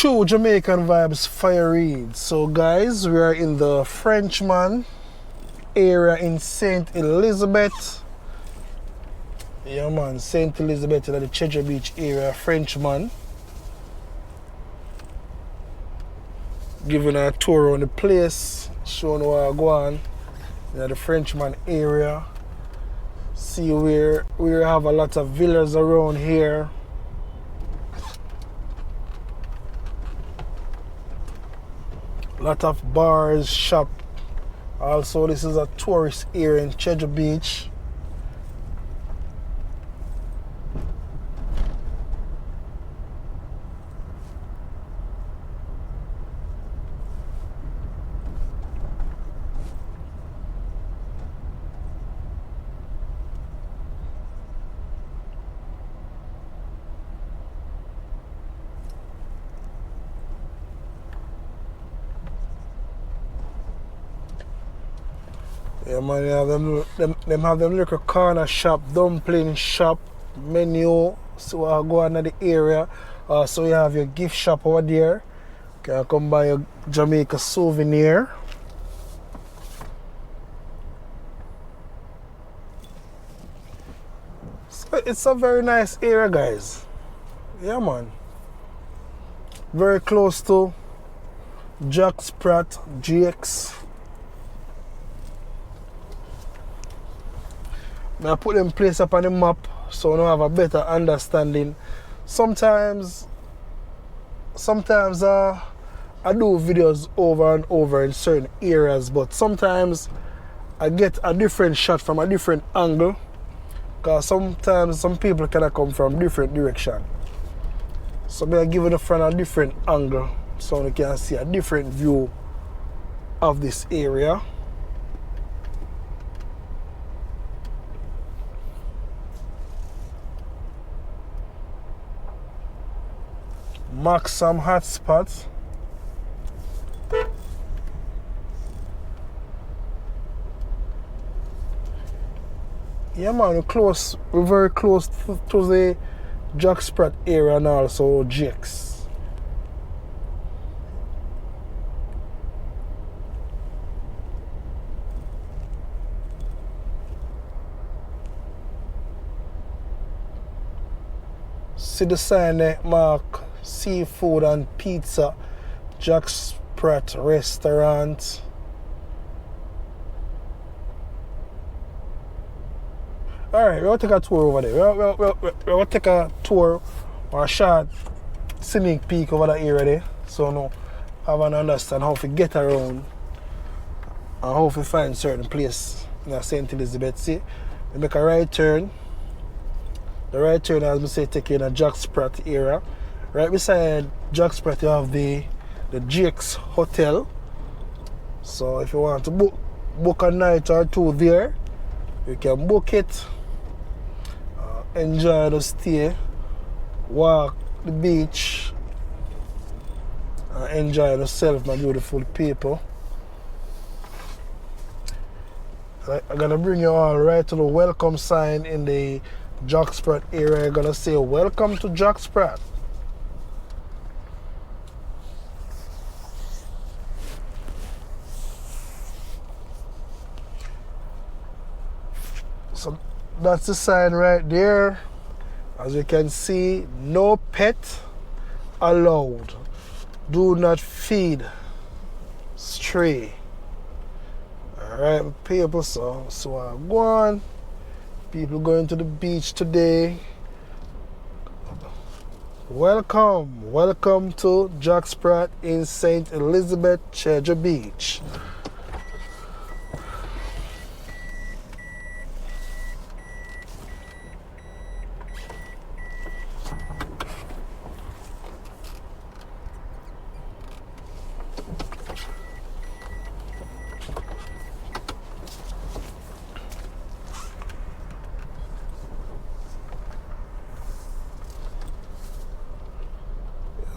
True Jamaican Vibes, Fire Reid. So guys, we are in the Frenchman area in St. Elizabeth. Yeah man, St. Elizabeth in the Treasure Beach area, Frenchman. Giving a tour around the place, showing what I go on in the Frenchman area. See where we have a lot of villas around here. A lot of bars, shop. Also, this is a tourist area in Treasure Beach. Yeah man, they have them have them little corner shop, dumpling shop, menu, so I go on to the area. So you have your gift shop over there. You can come buy your Jamaica souvenir. So it's a very nice area guys. Yeah man. Very close to Sprat, GX. I put them place up on the map so I have a better understanding. Sometimes I do videos over and over in certain areas, but sometimes I get a different shot from a different angle, because sometimes some people can come from different direction. So I give it from a different angle so you can see a different view of this area. Mark some hot spots. Yeah man, we're very close to the Sprat area and also GX. See the sign there, mark seafood and pizza, Sprat restaurant. Alright, we'll take a tour over there. We'll take a tour or a short scenic peek over that area there. So now have an understand how to get around and how to find certain place in St. Elizabeth. See, we make a right turn. The right turn, as I say, take in a Sprat area. Right beside Sprat you have the GX Hotel. So if you want to book a night or two there, you can book it. Enjoy the stay, walk the beach, and enjoy yourself, my beautiful people. I'm gonna bring you all right to the welcome sign in the Sprat area. I'm gonna say welcome to Sprat. So that's the sign right there. As you can see, no pet allowed. Do not feed stray. Alright people, so I go on. People going to the beach today. Welcome to Sprat in St. Elizabeth, Treasure Beach.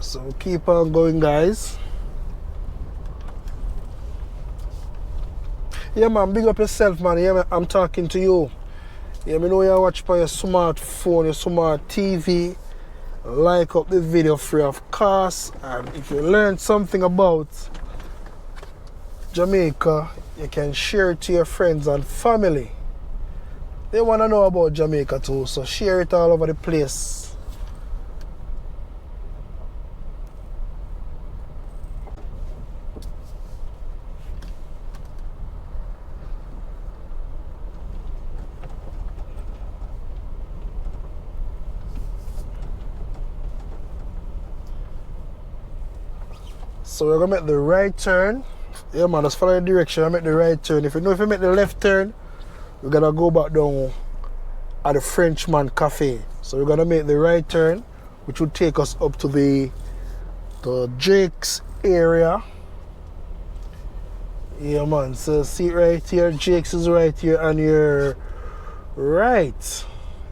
So keep on going guys. Yeah man, big up yourself man. Yeah man, I'm talking to you. Yeah, I know you watch by your smartphone, your smart TV. like up the video free of cost, and if you learned something about Jamaica, you can share it to your friends and family. They want to know about Jamaica too, so share it all over the place. So we're gonna make the right turn. Yeah man, just follow the direction and make the right turn. If you make the left turn, we're gonna go back down at the Frenchman cafe. So we're gonna make the right turn, which will take us up to the Jake's area. Yeah man, so see right here, Jake's is right here on your right.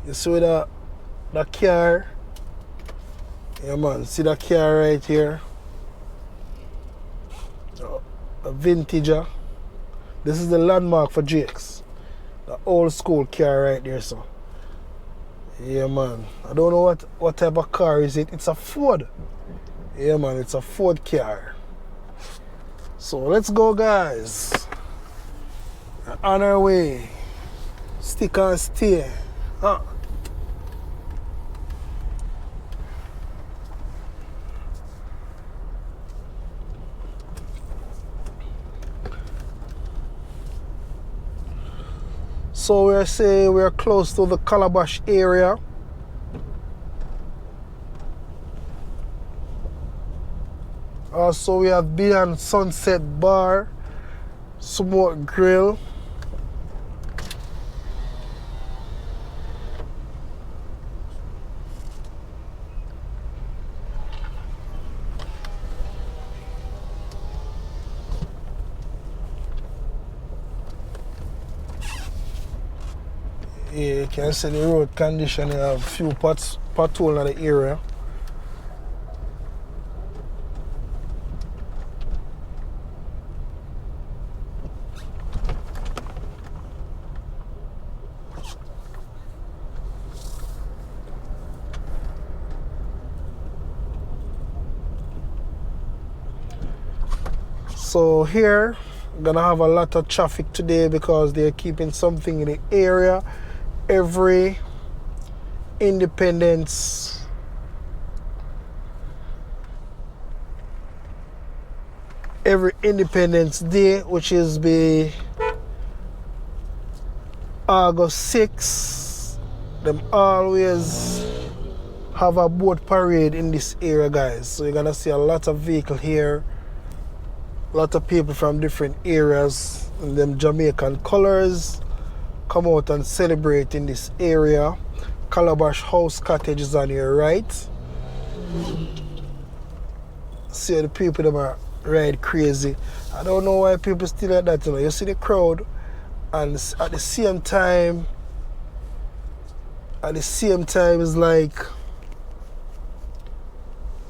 You see that car? Yeah man, see that car right here? A vintager. This is the landmark for Jake's. The old school car right there, so. Yeah man. I don't know what type of car is it. It's a Ford. Yeah man, it's a Ford car. So let's go guys. On our way. Stick and stay. So we're close to the Calabash area. Also we have Beyond Sunset Bar, Smoke Grill. Yeah, you can see the road condition. You have a few potholes in the area. So here, we're gonna have a lot of traffic today because they're keeping something in the area. Every Independence Day, which is the August 6th, them always have a boat parade in this area guys. So you're gonna see a lot of vehicles here, a lot of people from different areas in them Jamaican colors come out and celebrate in this area. Calabash House Cottage is on your right. See the people them are ride crazy. I don't know why people still like that, you know. You see the crowd and at the same time it's like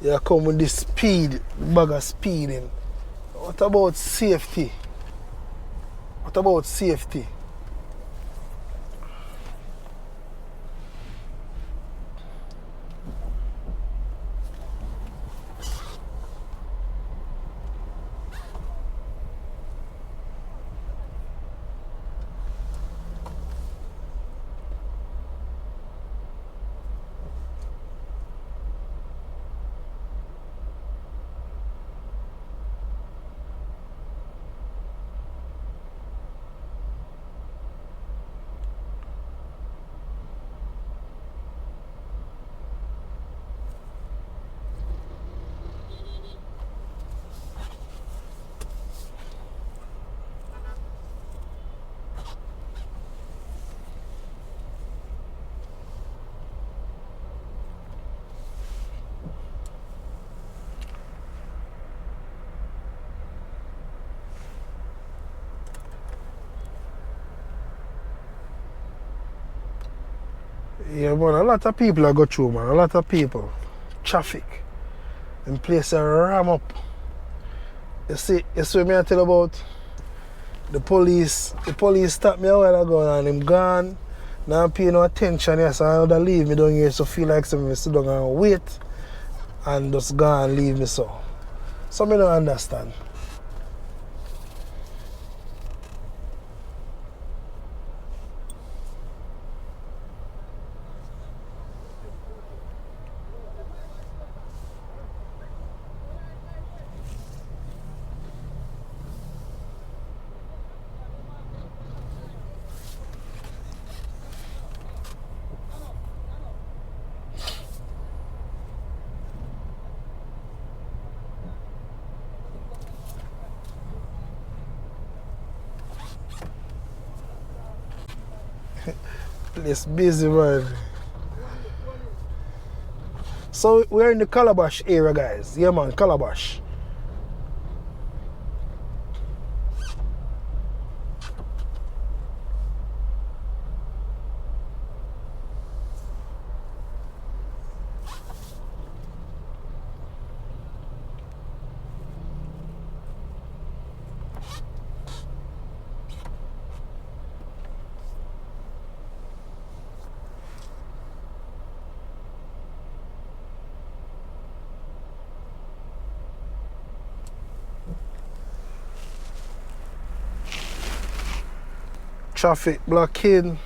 you come with this speed, bag of speeding. What about safety? What about safety? Yeah, man, a lot of people I go through, man. A lot of people. Traffic. And place a ram up. You see me I tell you about the police stopped me a while ago and them gone. Now pay no attention, yes, so I would leave me down here so feel like something sit down and wait and just go and leave me so. So I don't understand. It's busy, man. So we're in the Calabash area, guys. Yeah, man, Calabash. Traffic blocking.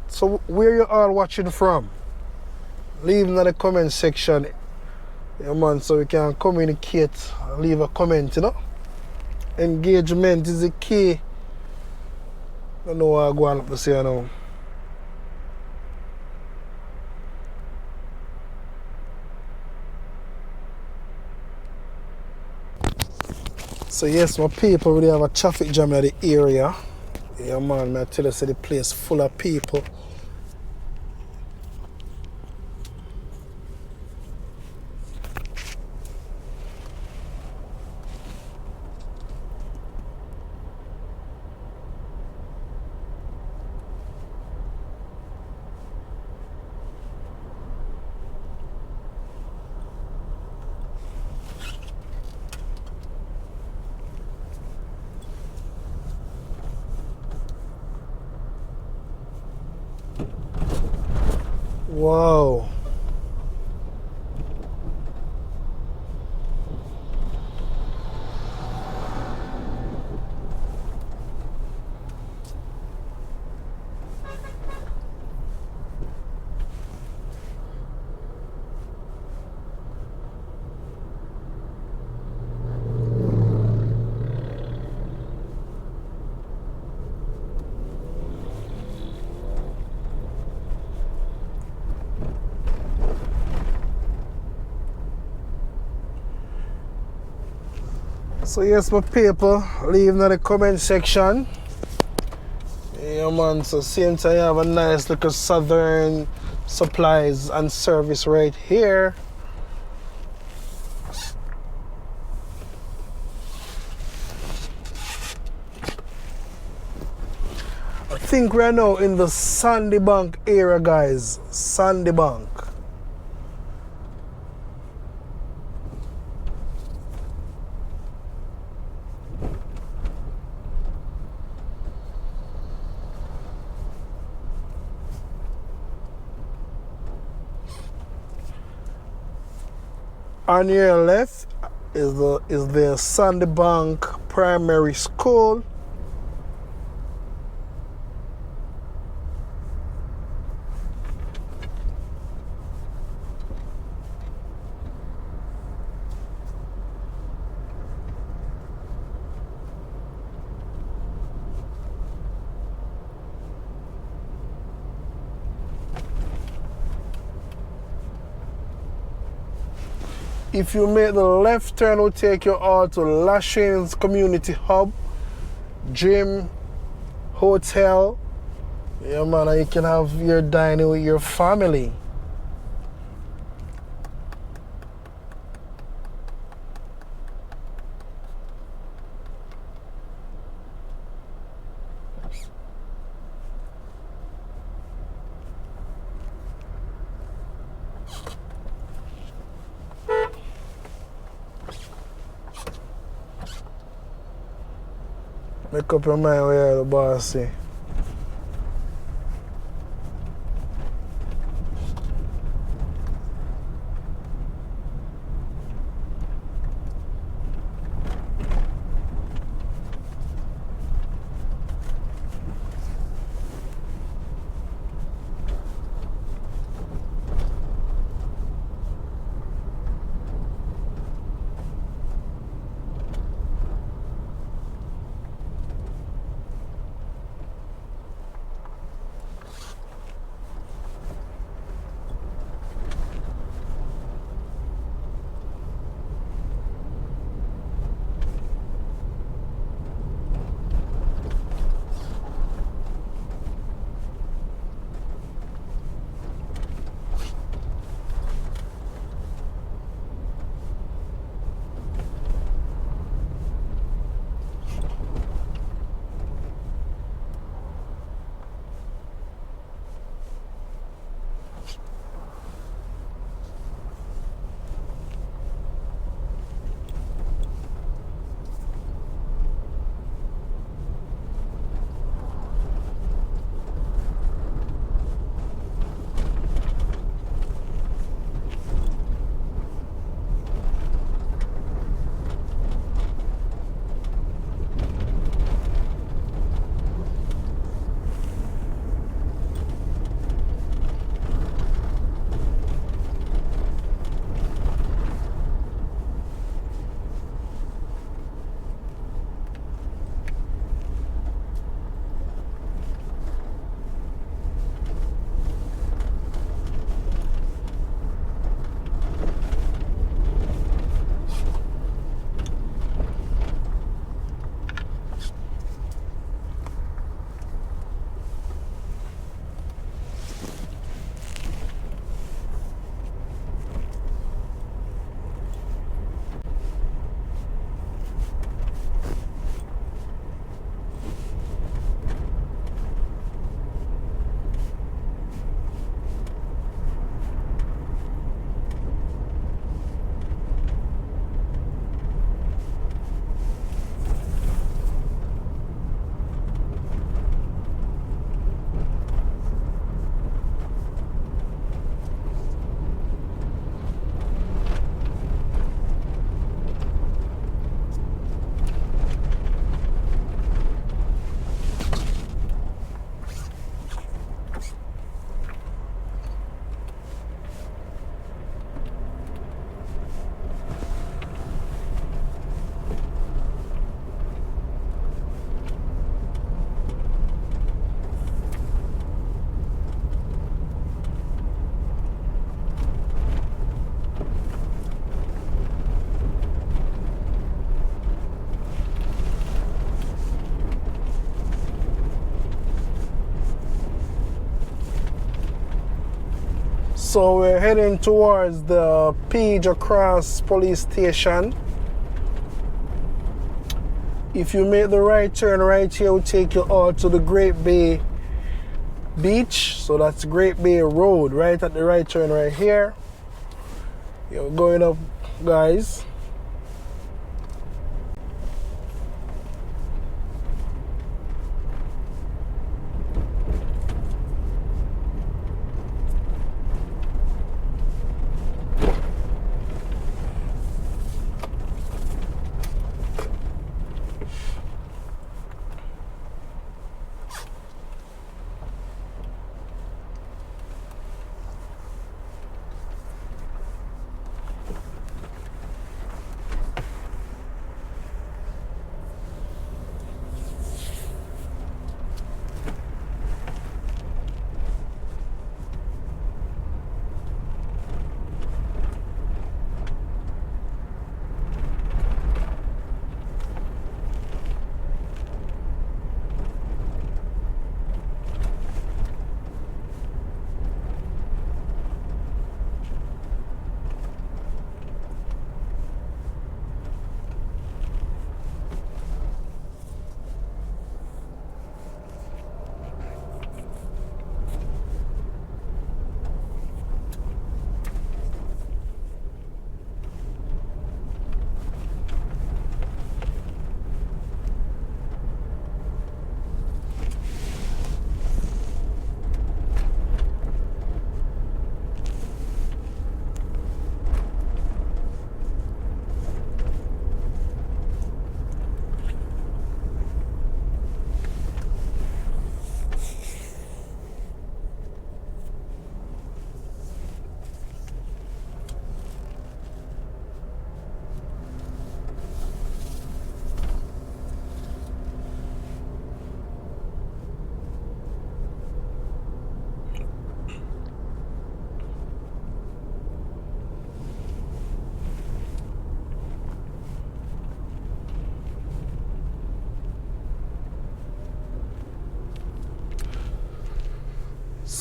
So where you all watching from? Leave in the comment section. Yeah, man, so we can communicate and leave a comment, you know. Engagement is the key. I don't know what I'm going to say now. So yes, my people really have a traffic jam in the area. Yeah, man, I tell you, say the place full of people. Wow. So yes, my people, leave in the comment section. Yeah, man, so same time you have a nice little southern supplies and service right here. I think we're now in the Sandy Bank area, guys. Sandy Bank. On your left is the Sandy Bank Primary School. If you make the left turn, it will take you all to Lashings Community Hub, gym, hotel. Yeah, man, and you can have your dining with your family. Make up your mind where the boss say. So we're heading towards the Page Across police station. If you make the right turn right here, will take you all to the Great Bay Beach. So that's Great Bay Road, right at the right turn right here. You're going up, guys.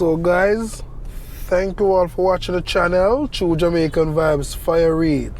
So guys, thank you all for watching the channel. True Jamaican Vibes, Fire Reid.